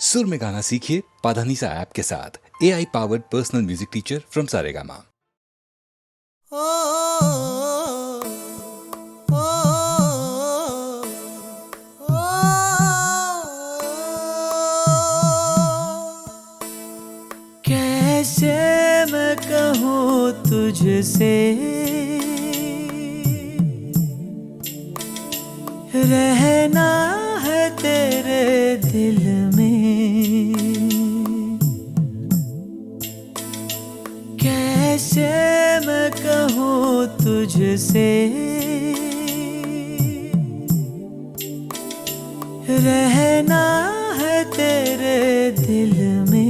सुर में गाना सीखिए पाधानीसा ऐप के साथ। AI powered personal music teacher from Saregama. कैसे मैं कहूँ तुझसे, रहना है तेरे दिल में। कैसे मैं कहूँ तुझसे, रहना है तेरे दिल में।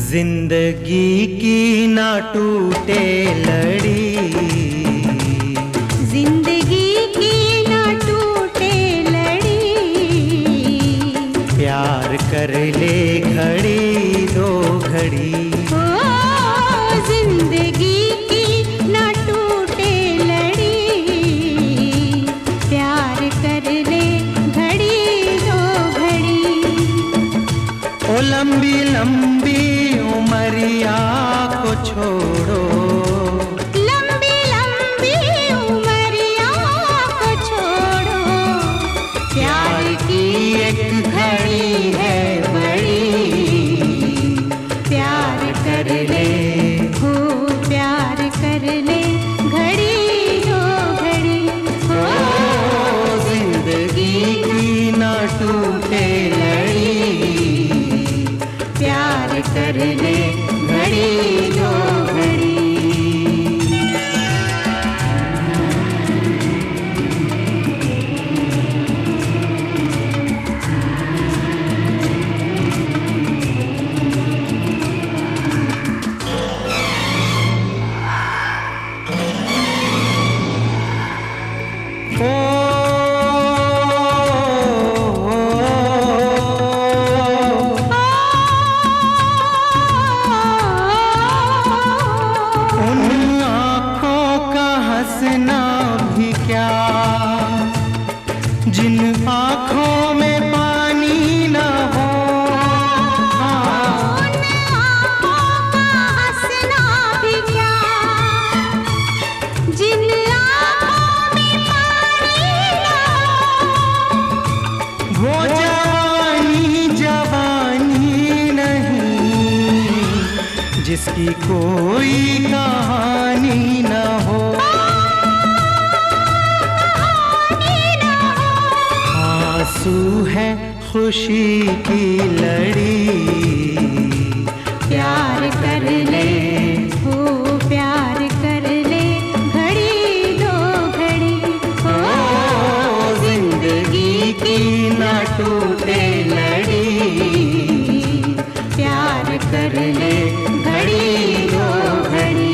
जिंदगी की ना टूटे लड़ी, जिंदगी की ना टूटे लड़ी। प्यार कर ले घड़ी दो घड़ी। ओ जिंदगी की ना टूटे लड़ी, प्यार कर ले घड़ी दो घड़ी। ओ लंबी लंबी उमरिया को छोड़ो, लंबी लंबी उमरिया को छोड़ो। प्यार की एक घड़ी है बड़ी, प्यार कर ले हो, प्यार कर ले घड़ी दो घड़ी। हो जिंदगी की ना टूटे लड़ी, प्यार कर ले घड़ी दो घड़ी। जिन आँखों में पानी न हो, उन आँखों का हंसना भी क्या, जिन आँखों में पानी न हो। वो जवानी जवानी नहीं जिसकी कोई कहानी न हो। आंसू है खुशी की लड़ी, प्यार कर ले हो, प्यार कर ले घड़ी दो घड़ी। हो जिंदगी की ना टूटे लड़ी, प्यार कर ले घड़ी दो घड़ी।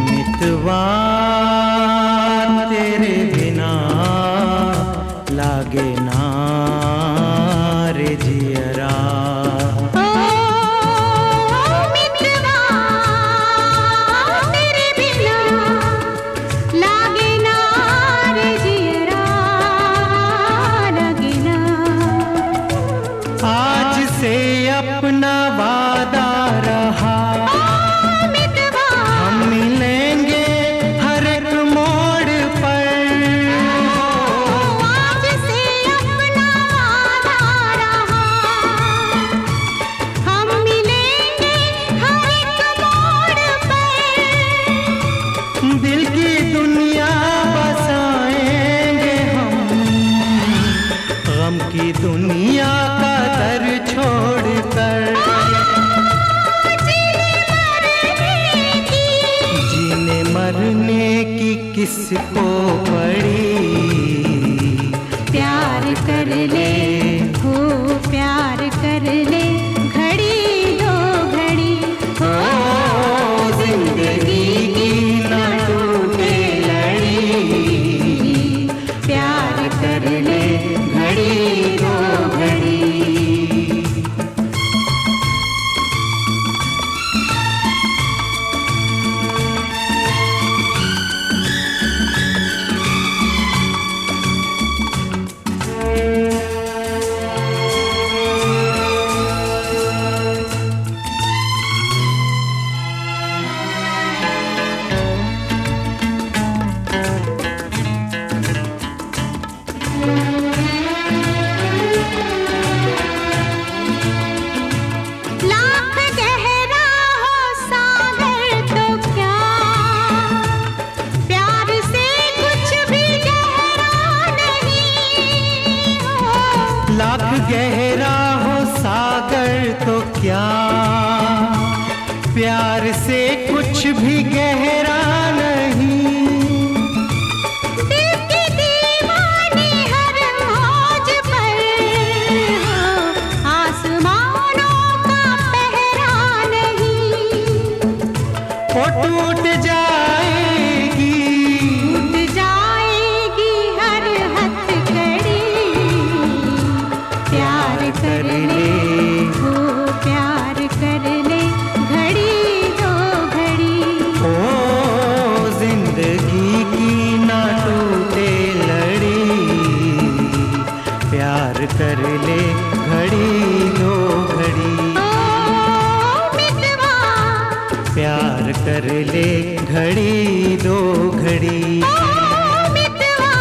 मितवा तेरे बिना लागे ना रे जियरा। मितवा तेरे बिना दिल की दुनिया बसाएंगे हम, गम की दुनिया का दर छोड़कर। जीने मरने की किसको पड़ी, प्यार कर ले हो प्यार कर ले, घड़ी दो घड़ी हो जिंदगी की न टूटे लड़ी, प्यार कर ले घड़ी दो घड़ी। लाख गहरा हो सागर तो क्या, प्यार से कुछ भी गहरा नहीं हो। लाख गहरा हो सागर तो क्या, प्यार से कुछ भी गहरा नहीं। दिल की दीवानी हर मौज पर हो, आसमानों का पहरा नहीं। वो टूट जाएगी, टूट जाएगी हर हथकड़ी, प्यार कर ले हो प्यार कर ले, घड़ी दो घड़ी ओ जिंदगी की ना टूटे लड़ी, प्यार कर ले घड़ी दो घड़ी। ओ मितवा, प्यार कर ले घड़ी दो घड़ी, ओ मितवा,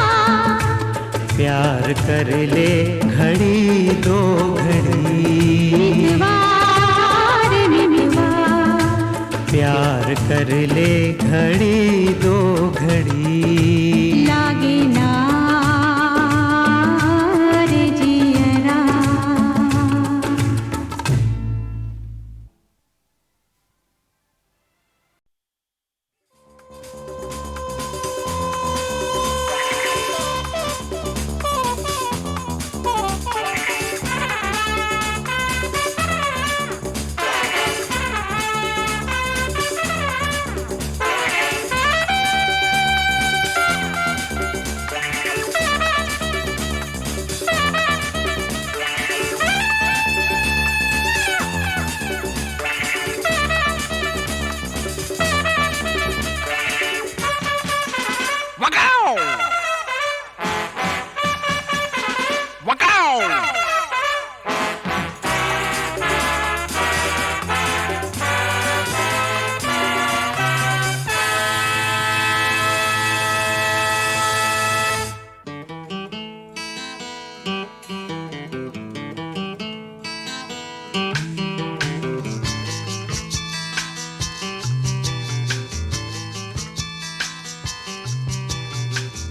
प्यार कर ले घड़ी दो घड़ी। मितवा रे मितवा, प्यार कर ले घड़ी दो घड़ी। लागे ना रे जियरा।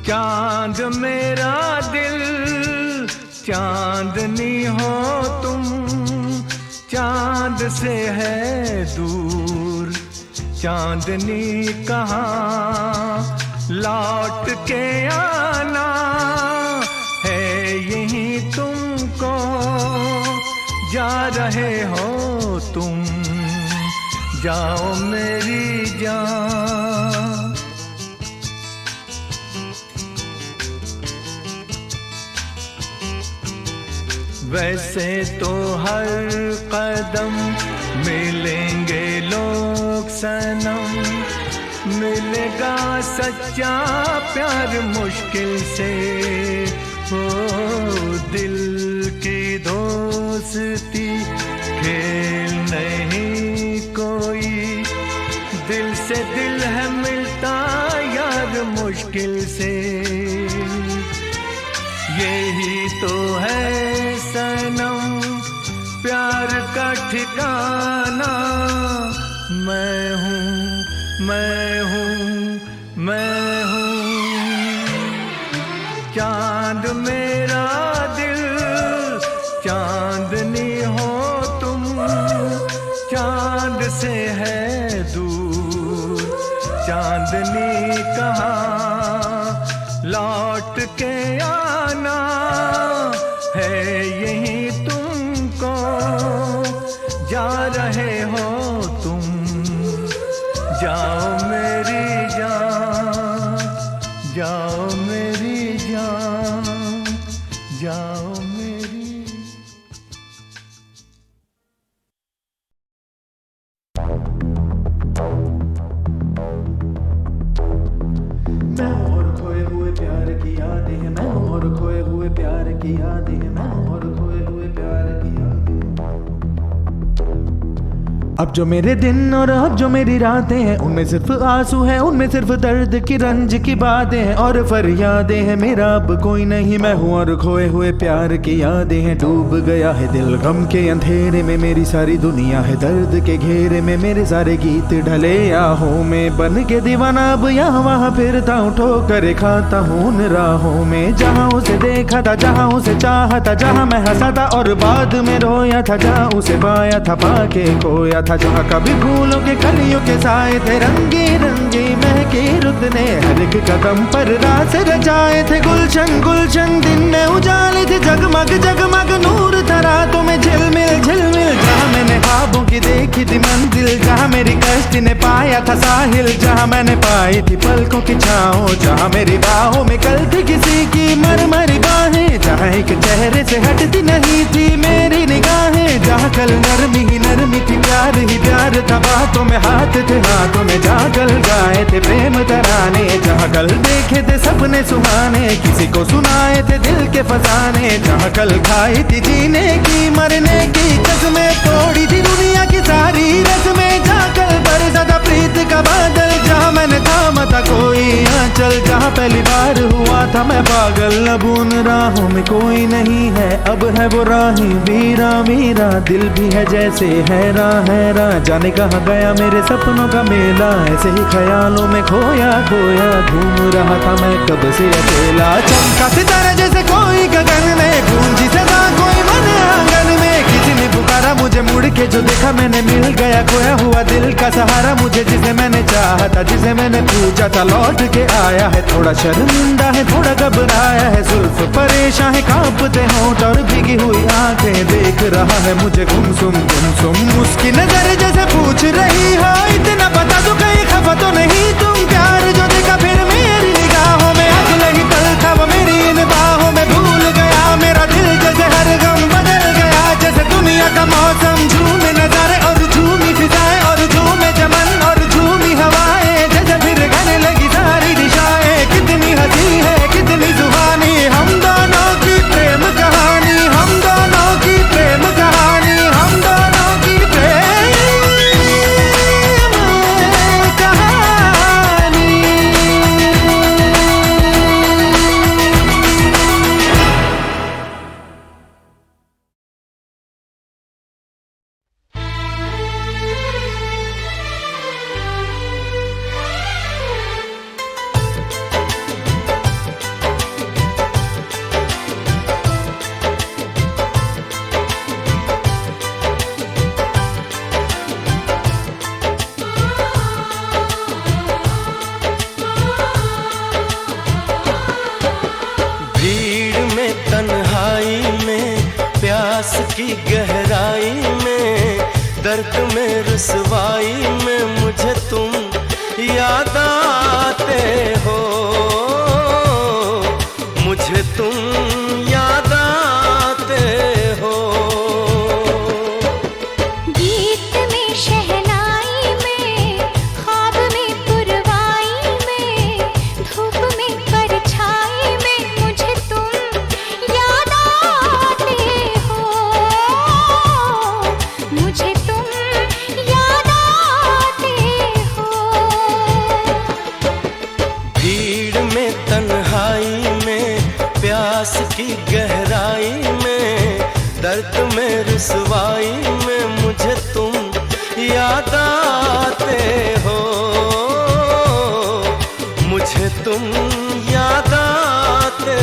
चांद मेरा दिल चांदनी हो तुम, चांद से है दूर चांदनी कहाँ, लौट के आना है यहीं तुमको, जा रहे हो तुम, जाओ मेरी जान। वैसे तो हर कदम मिलेंगे लोग सनम, मिलेगा सच्चा प्यार मुश्किल से, हो दिल की दोस्ती खेल नहीं कोई, दिल से दिल है मिलता यार मुश्किल से, यही तो है सनम प्यार का ठिकाना। मैं हूँ मैं हूँ चांद मेरा दिल, चांदनी हो तुम, चांद से है दूर चांदनी कहाँ, लौट के आना है यही तुमको, जा रहे हो तुम, जाओ मेरी जान, जाओ मेरी जान, जाओ मेरी। मैं और खोए हुए प्यार की यादें हैं, मैं और खोए हुए प्यार की यादें हैं, मैं और खोए हुए प्यार की यादें। अब जो मेरे दिन और अब जो मेरी रातें हैं, उनमें सिर्फ आंसू है, उनमें सिर्फ दर्द की रंज की बातें हैं और फरियादें हैं। मेरा अब कोई नहीं, मैं हूँ और खोए हुए प्यार की यादें हैं। डूब गया है दिल गम के अंधेरे में, मेरी सारी दुनिया है दर्द के घेरे में। मेरे सारे गीत ढले आहों में, बन के दीवाना अब यहाँ वहाँ फिरता हूँ, ठोकर खाता हूँ उन राहों में। जहाँ उसे देखा था, जहाँ उसे चाहा था, जहाँ मैं हंसा था और बाद में रोया था, जहाँ उसे पाया था पाके खोया था, जहाँ कभी फूलों के कलियों के साए थे, रंगी रंगी महकी रुत ने हर एक कदम पर रास रचाए थे। गुलशन गुलशन दिन में उजाले थे, जगमग जगमग नूर था रातों में झिलमिल झिलमिल। जहाँ मैंने ख्वाबों की देखी थी मंजिल, जहाँ मेरी कश्ती ने पाया था साहिल, जहाँ मैंने पाई थी पलकों की छाओ, जहाँ मेरी बाहों में कल थी किसी की मरमरी बाहें, जहाँ एक चेहरे से हटती नहीं थी मेरी निगाहें, जहाँ कल नरमी ही नरमी थी, प्यार ही प्यार था, बातों में हाथ थे, हाथों में जागल गाए थे प्रेम तराने, जहाँ कल देखे थे सपने सुहाने, किसी को सुनाए थे दिल के फसाने, जहाँ कल खाई थी जीने की मरने की कसमें, तोड़ी थी दुनिया की सारी रस्में, जहाँ कल बरसा था प्रीत का बादल, जहाँ मैंने थामा था कोई आंचल, जहाँ पहली बार हुआ था मैं पागल। अब उन राहों में कोई नहीं है, अब है वो राही वीरा मीरा, दिल भी है जैसे हैरान हैरान, जाने कहाँ गया मेरे सपनों का मेला, ऐसे ही ख्यालों में खोया खोया घूम रहा था मैं कब से अकेला। चमका सितारा जैसे कोई गगन में, गूंजी सदा कोई मन आंगन में, किसी ने पुकारा मुझे मुड़ के, जो देखा मैंने मिल गया खोया हुआ दिल का सहारा मुझे, जिसे मैंने चाहा था, जिसे मैंने पूछा था, लौट के आया है। थोड़ा शर्मिंदा है, थोड़ा घबराया है, जुल्फ परेशान है, कांपते होंठ और भीगी हुई आंखें, देख रहा है मुझे गुमसुम गुमसुम। उसकी नजर जैसे पूछ रही हो, इतना बता दो कहीं खफा तो नहीं तुम, प्यार जो देखा फिर मेरी निगाहों में, अगल ही तल था वो मेरी इन बाहों में, भूल गया मेरा दिल जैसे हर गम बदल गया, जैसे दुनिया का मौसम झूमे नजारे और झूमी फिजाएं और झूमे चमन और झूमी हवाएं, जैसे फिर गाने लगी सारी दिशाएं, कितनी हंसी है कितनी जुबानी, हम दोनों की प्रेम कहानी, हम दोनों की प्रेम कहानी, हम दोनों की प्रेम कहानी। भीड़ में तन्हाई में, प्यास की गहराई में, दर्द में रुसवाई में, मुझे तुम याद आते हो, मुझे तुम याद आते हो। गीत में शहनाई में, ख्वाब में पुरवाई में, धूप में परछाई में, मुझे तुम याद आते हो, मुझे तुम याद आते हो। भीड़ में तन्हाई में, प्यास की गहराई में, दर्द में रुसवाई में, मुझे तुम याद आते हो, मुझे तुम याद आते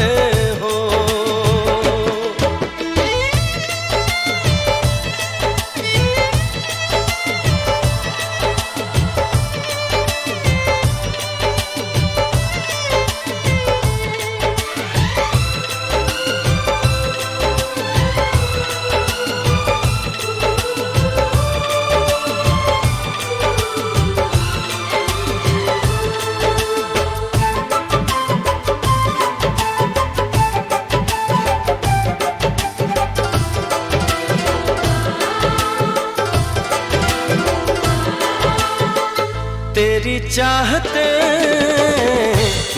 चाहते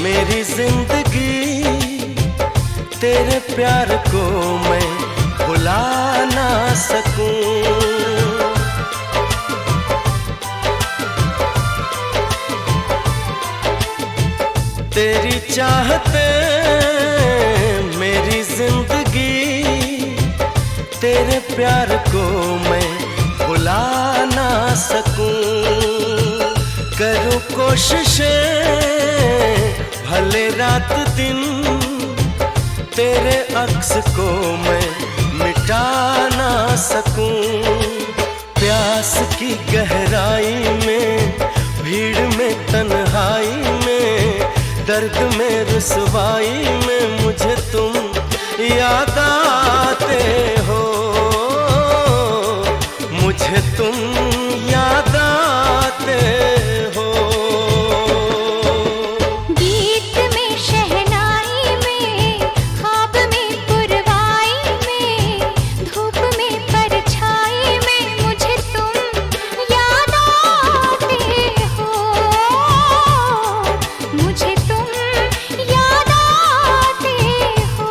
मेरी जिंदगी, तेरे प्यार को मैं भुला ना सकूं। तेरी चाहते मेरी जिंदगी, तेरे प्यार को मैं भुला ना सकूं। करूं कोशिशें भले रात दिन, तेरे अक्स को मैं मिटा ना सकूं। प्यास की गहराई में, भीड़ में तन्हाई में, दर्द में रुसवाई में मुझे तुम याद आते हो, मुझे तुम याद आते हो। गीत में शहनाई में, ख्वाब में पुरवाई में, धूप में परछाई में मुझे तुम याद आते हो, मुझे तुम याद आते हो।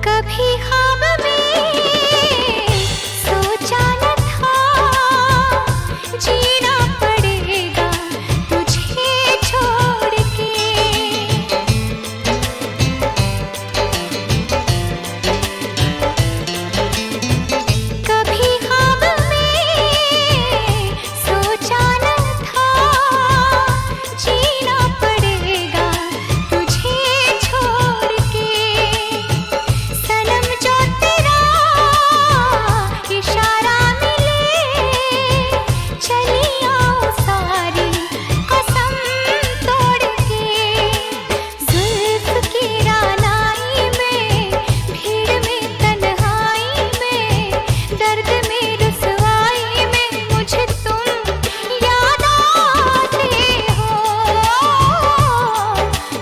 कभी ख्वाब में सोचा न था, जीना पड़ेगा तुझे छोड़ के। कभी ख्वाब में सोचा न था, जीना पड़ेगा तुझे छोड़ के। सनम जो तेरा इशारा मिले, चली आओ सारी कसम तोड़ के। जुल्फ की रानाई में, भीड़ में तन्हाई में, दर्द में रुसवाई में मुझे तुम याद आते हो,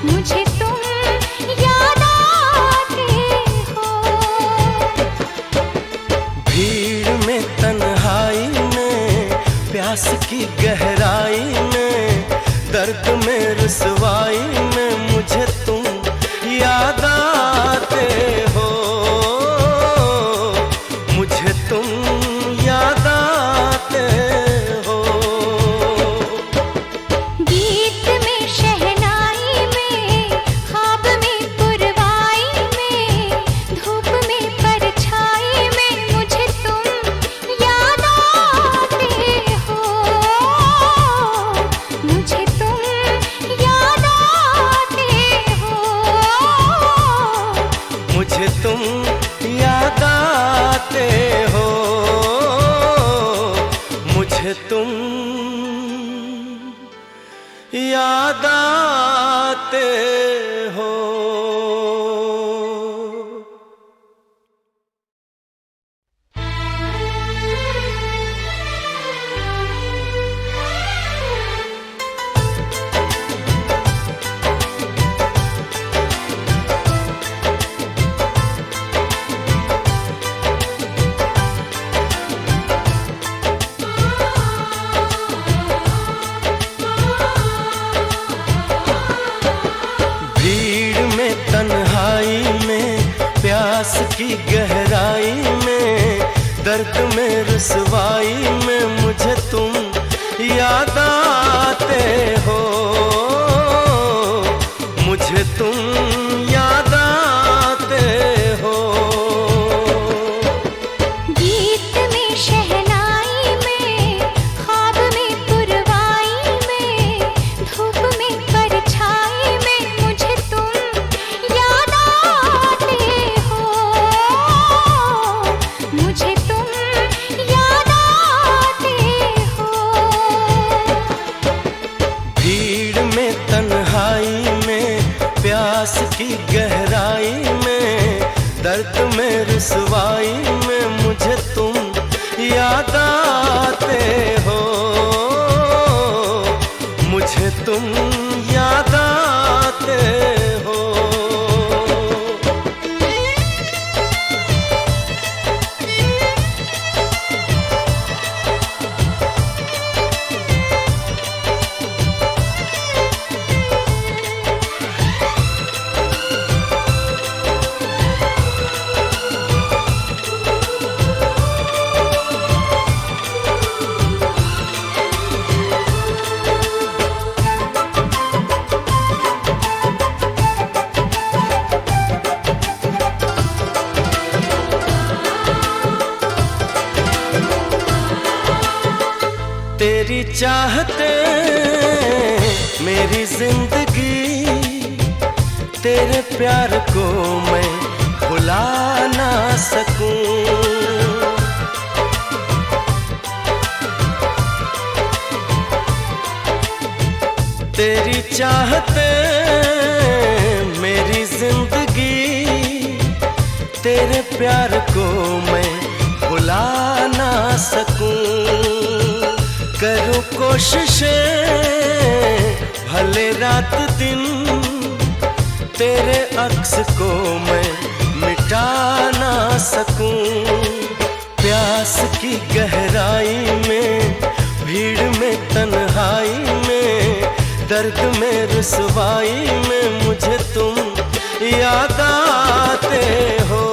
मुझे तुम याद आते हो। भीड़ में तन्हाई में, प्यास की गहराई में, दर्द में रुसवाई में मुझे तुम याद आते हो, मुझे तुम याद आते हो। गीत में शहनाई में, ख्वाब में पुरवाई में, धूप में परछाई में मुझे तुम याद आते हो, मुझे तुम याद आते हो, मुझे तुम याद आते हो, मुझे तुम याद आते हो। भीड़ की गहराई में, दर्द में रुसवाई में मुझे तुम याद आते हो, मुझे तुम याद आते हो। तेरी चाहते मेरी जिंदगी, तेरे प्यार को मैं भुला ना सकूं। तेरी चाहते मेरी जिंदगी, तेरे प्यार को मैं भुला ना सकूं। करूं कोशिशें भले रात दिन, तेरे अक्स को मैं मिटा ना सकूं। प्यास की गहराई में, भीड़ में तन्हाई में, दर्द में रुसवाई में मुझे तुम याद आते हो,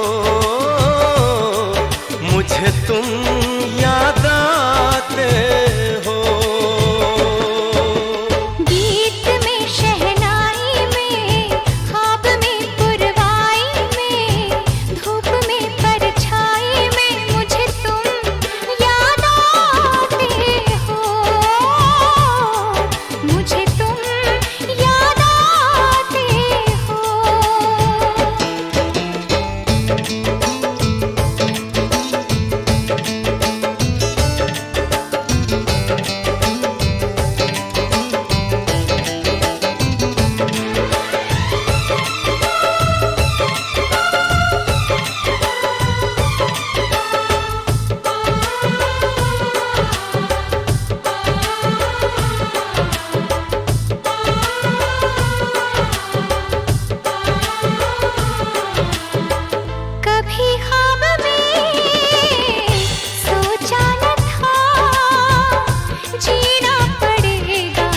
मुझे तुम याद आते हो। गीत में शहनाई में, ख्वाब में पुरवाई में, धूप में परछाई में मुझे तुम याद आते हो, मुझे तुम याद आते हो। कभी ख्वाब में सोचा न था, जीना पड़ेगा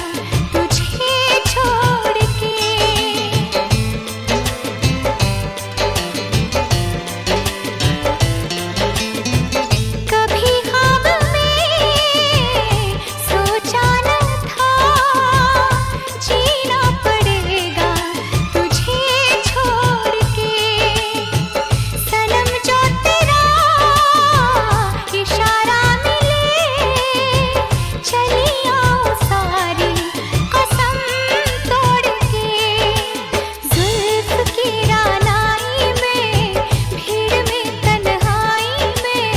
तुझे छोड़ के। कभी ख्वाब में सोचा न था, जीना पड़ेगा तुझे छोड़ के। सनम जो तेरा इशारा मिले, चली आओ सारी कसम तोड़ के। जुल्फ की रानाई में, भीड़ में तन्हाई में,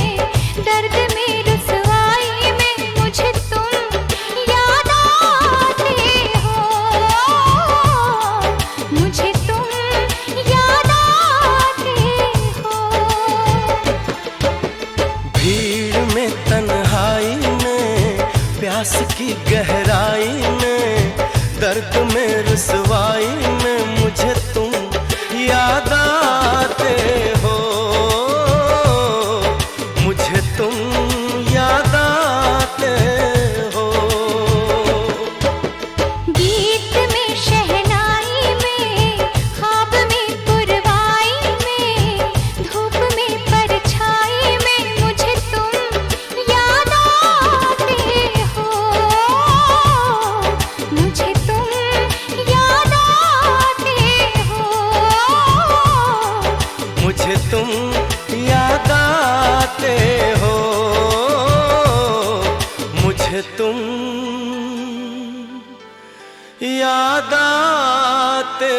दर्द में रुसवाई में मुझे तुम याद आते हो, मुझे तुम याद आते हो। भीड़ में तन्हाई में, प्यास की गहराई में, दर्द में रुसवाई में मुझे तुम याद आते हो, मुझे तुम याद आते हो। गीत में शहनाई में, ख्वाब में पुरवाई में, धूप में परछाई में मुझे तुम याद आते हो, मुझे तुम याद आते हो, मुझे तुम याद आते हो, मुझे तुम याद आते